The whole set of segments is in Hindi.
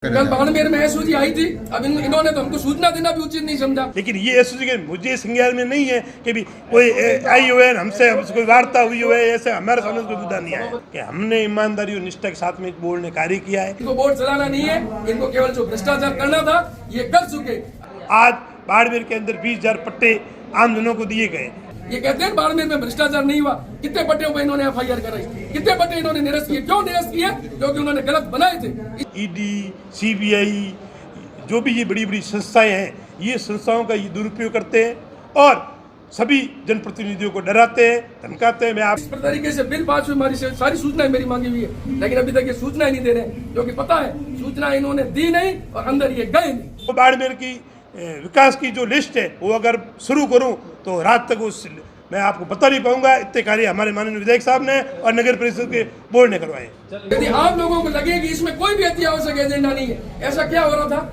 कल बाड़मेर में एसओजी आई थी। अब इन्होंने तो हमको सूचना देना भी उचित नहीं समझा। लेकिन ये एसओजी के मुझे संज्ञान में नहीं है कि भी कोई आई हुए हमसे कोई वार्ता हुई हुई ऐसे हमारे सामने कोई मुद्दा नहीं आया कि हमने ईमानदारी और निष्ठा के साथ में बोर्ड ने कार्य किया है। इनको बोर्ड चलाना नहीं है, इनको केवल जो भ्रष्टाचार करना था ये कर चुके। आज बाड़मेर के अंदर 20,000 पट्टे आम जनों को दिए गए। ये कहते हैं बाड़मेर में भ्रष्टाचार नहीं हुआ। कितने पट्टे पर इन्होंने एफआईआर कराई, कितने पट्टे इन्होंने निरस्त किए? क्यों निरस्त किए? क्योंकि उन्होंने गलत बनाए थे। ईडी, सीबीआई, जो भी ये बड़ी बड़ी संस्थाएं हैं, ये संस्थाओं का ये दुरुपयोग करते हैं और सभी जनप्रतिनिधियों को डराते हैं, धमकाते हैं। मैं आप इस तरीके से बिल पास हुई, हमारी सारी सूचनाएं मेरी मांगी हुई है, लेकिन अभी तक ये सूचनाएं नहीं दे रहे हैं, क्योंकि पता है सूचना इन्होंने दी नहीं और अंदर ये गए नहीं। तो बाड़मेर की विकास की जो लिस्ट है वो अगर शुरू करूं तो रात तक उस मैं आपको बता नहीं पाऊंगा। इतने कार्य हमारे माननीय विधायक साहब ने और नगर परिषद के बोर्ड ने करवाए। यदि आप लोगों को लगे कि इसमें कोई भी अति आवश्यक एजेंडा नहीं है, ऐसा क्या हो रहा था?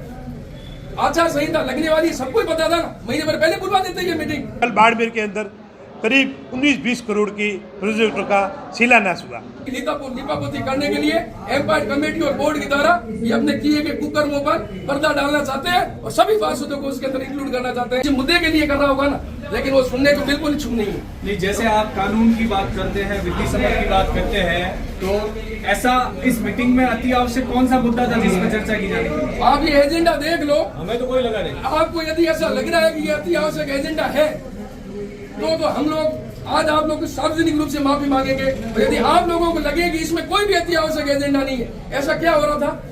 आचार संहिता लगने वाली सबको ही पता था ना, महीने भर पहले बुलवा देते ये मीटिंग। कल बाड़मेर के अंदर करीब 19-20 करोड़ के प्रोजेक्टों का शिलान्यास हुआ। लीपापोती करने के लिए एम्पायर कमेटी और बोर्ड के द्वारा ये अपने किए गए कुकर्मों पर पर्दा डालना चाहते हैं और सभी पार्षदों को उसके अंदर इंक्लूड करना चाहते हैं। इस मुद्दे के लिए कर रहा होगा ना, लेकिन वो सुनने को बिल्कुल इच्छुक नहीं है। नहीं, जैसे आप कानून की बात करते हैं, विधि सभा की बात करते हैं, तो ऐसा इस मीटिंग में अति आवश्यक कौन सा मुद्दा था जिस पर चर्चा की जाएगी? आप ये एजेंडा देख लो। हमें तो कोई लगा नहीं। आपको यदि ऐसा लग रहा है कि ये अति आवश्यक एजेंडा है तो हम लोग आज आप लोग सार्वजनिक रूप से माफी मांगेंगे। और यदि आप लोगों को लगे कि इसमें कोई भी अति आवश्यक एजेंडा नहीं है, ऐसा क्या हो रहा था?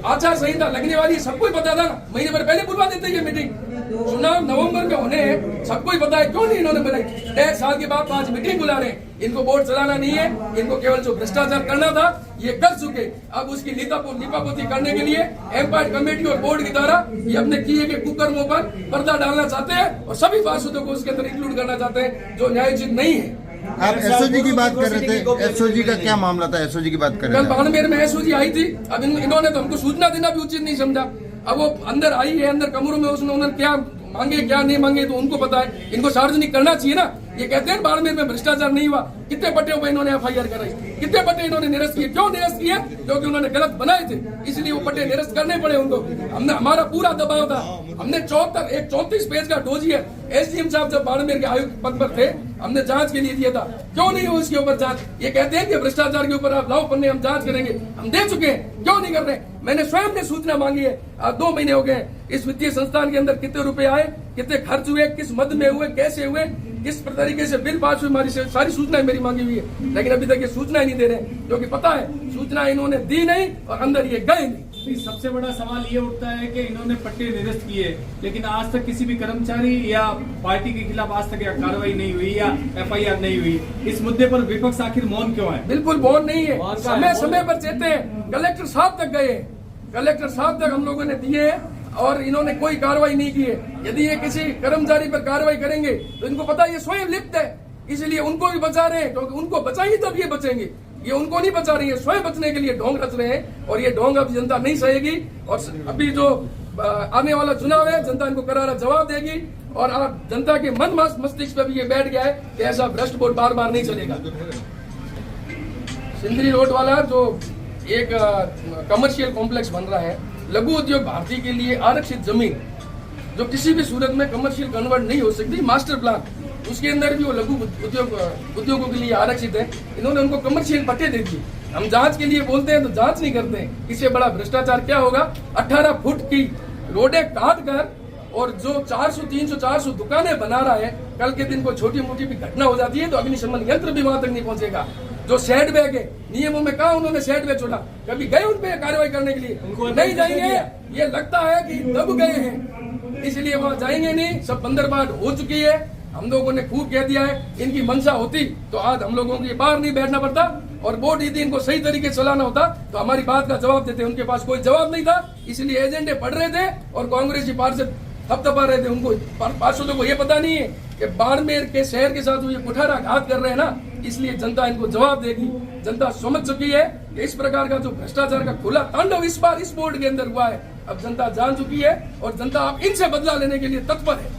आचार संहिता लगने वाली सबको ही पता था ना, महीने भर पहले बुलवा देते ये मीटिंग। चुनाव नवंबर में होने हैं, सबको ही पता है, क्यों नहीं इन्होंने बनाई? 1.5 साल के बाद 5 मीटिंग बुला रहे हैं। इनको बोर्ड चलाना नहीं है, इनको केवल जो भ्रष्टाचार करना था ये कर चुके। अब उसकी लीपापोती करने के लिए एम्पायर कमेटी और बोर्ड के द्वारा ये अपने किए गए कुकर्मों पर पर्दा डालना चाहते हैं और सभी पार्षदों को उसके अंदर इंक्लूड करना चाहते हैं, जो न्यायोचित नहीं है। आप एसओजी की बात कर रहे थे, एसओजी का क्या मामला था? एसओजी की बात कर रहे कल बाड़मेर में एसओजी आई थी। अब इन्होंने तो हमको सूचना देना भी उचित नहीं समझा। अब वो अंदर आई है, अंदर कमरों में उन्होंने क्या मांगे क्या नहीं मांगे तो उनको पता है। इनको सार्वजनिक करना चाहिए ना। ये कहते हैं बाड़मेर में भ्रष्टाचार नहीं हुआ। कितने पट्टे पर इन्होंने एफआईआर कराई, कितने पट्टे इन्होंने निरस्त किए? क्यों निरस्त किए? क्योंकि उन्होंने गलत बनाए थे, इसलिए वो पट्टे निरस्त करने पड़े उनको। हमने हमारा पूरा दबाव था। हमने 34 पेज का डोजियर एसडीएम साहब जब बाड़मेर के आयुक्त पद पर थे, हमने जांच के लिए दिया था। क्यों नहीं हो इसके ऊपर जांच? ये कहते हैं कि भ्रष्टाचार के ऊपर आप लाओ पन्ने, हम जांच करेंगे। हम दे चुके हैं, क्यों नहीं कर रहे? मैंने स्वयं ने सूचना मांगी है। 2 महीने हो गए। इस वित्तीय संस्थान के अंदर कितने रुपए आए, कितने खर्च हुए, किस मद में हुए, कैसे हुए, किस तरीके से बिल पास हुई, हमारी सारी सूचनाएं मेरी मांगी हुई है, लेकिन अभी तक ये सूचना नहीं दे रहे हैं, क्योंकि पता है सूचना इन्होंने दी नहीं और अंदर ये गए नहीं। सबसे बड़ा सवाल ये उठता है कि इन्होंने पट्टे निरस्त किए, लेकिन आज तक किसी भी कर्मचारी या पार्टी के खिलाफ आज तक कार्रवाई नहीं हुई या एफआईआर नहीं हुई। इस मुद्दे पर विपक्ष आखिर मौन क्यों है? बिल्कुल मौन नहीं है। समय पर चेते हैं। कलेक्टर साहब तक गए, कलेक्टर साहब तक हम लोगों ने दिए और इन्होंने कोई कार्रवाई नहीं की है। यदि ये किसी कर्मचारी पर कार्रवाई करेंगे तो इनको पता है ये स्वयं लिप्त है, इसलिए उनको भी बचा रहे हैं, क्योंकि उनको बचाएंगे तब ये बचेंगे। ये उनको नहीं बचा रही है, स्वयं बचने के लिए ढोंग रच रहे हैं और ये ढोंग अब जनता नहीं सहेगी। और अभी जो आने वाला चुनाव है, जनता इनको करारा जवाब देगी और जनता के मन मस्तिष्क पे भी ये बैठ गया है कि ऐसा भ्रष्ट बोर्ड बार बार नहीं चलेगा। सिंदरी रोड वाला जो एक कमर्शियल कॉम्प्लेक्स बन रहा है, लघु उद्योग भारती के लिए आरक्षित जमीन जो किसी भी सूरत में कमर्शियल कन्वर्ट नहीं हो सकती, मास्टर प्लान उसके अंदर भी वो लघु उद्योगों के लिए आरक्षित है। इन्होंने उनको कमर्शियल पट्टे दे दिए। हम जांच के लिए बोलते हैं तो जांच नहीं करते हैं। इससे बड़ा भ्रष्टाचार क्या होगा? 18 फुट की रोडें काट कर और जो 400, 300, 400 दुकानें बना रहा है, कल के दिन कोई छोटी मोटी भी घटना हो जाती है तो अग्निशमन यंत्र भी वहां तक नहीं पहुंचेगा। जो सेट बैग है, नियमों में कहा उन्होंने सेट बैग छोड़ा, कभी गए उन पे कार्रवाई करने के लिए? नहीं जाएंगे। ये लगता है कि दब गए हैं, इसलिए वहां जाएंगे नहीं। सब बंदरबाट हो चुकी है। हम लोगों ने खूब कह दिया है। इनकी मंशा होती तो आज हम लोगों को बाहर नहीं बैठना पड़ता और बोर्ड यदि इनको सही तरीके से चलाना होता तो हमारी बात का जवाब देते। उनके पास कोई जवाब नहीं था, इसलिए एजेंडे पढ़ रहे थे और कांग्रेसी पार्षद थपथपा रहे थे। उनको पार्षदों को ये पता नहीं है कि बाड़मेर के शहर के साथ ये कुठाराघात कर रहे हैं ना, इसलिए जनता इनको जवाब देगी। जनता समझ चुकी है कि इस प्रकार का जो भ्रष्टाचार का खुला तांडव इस बार इस बोर्ड के अंदर हुआ है, अब जनता जान चुकी है और जनता अब इनसे बदला लेने के लिए तत्पर है।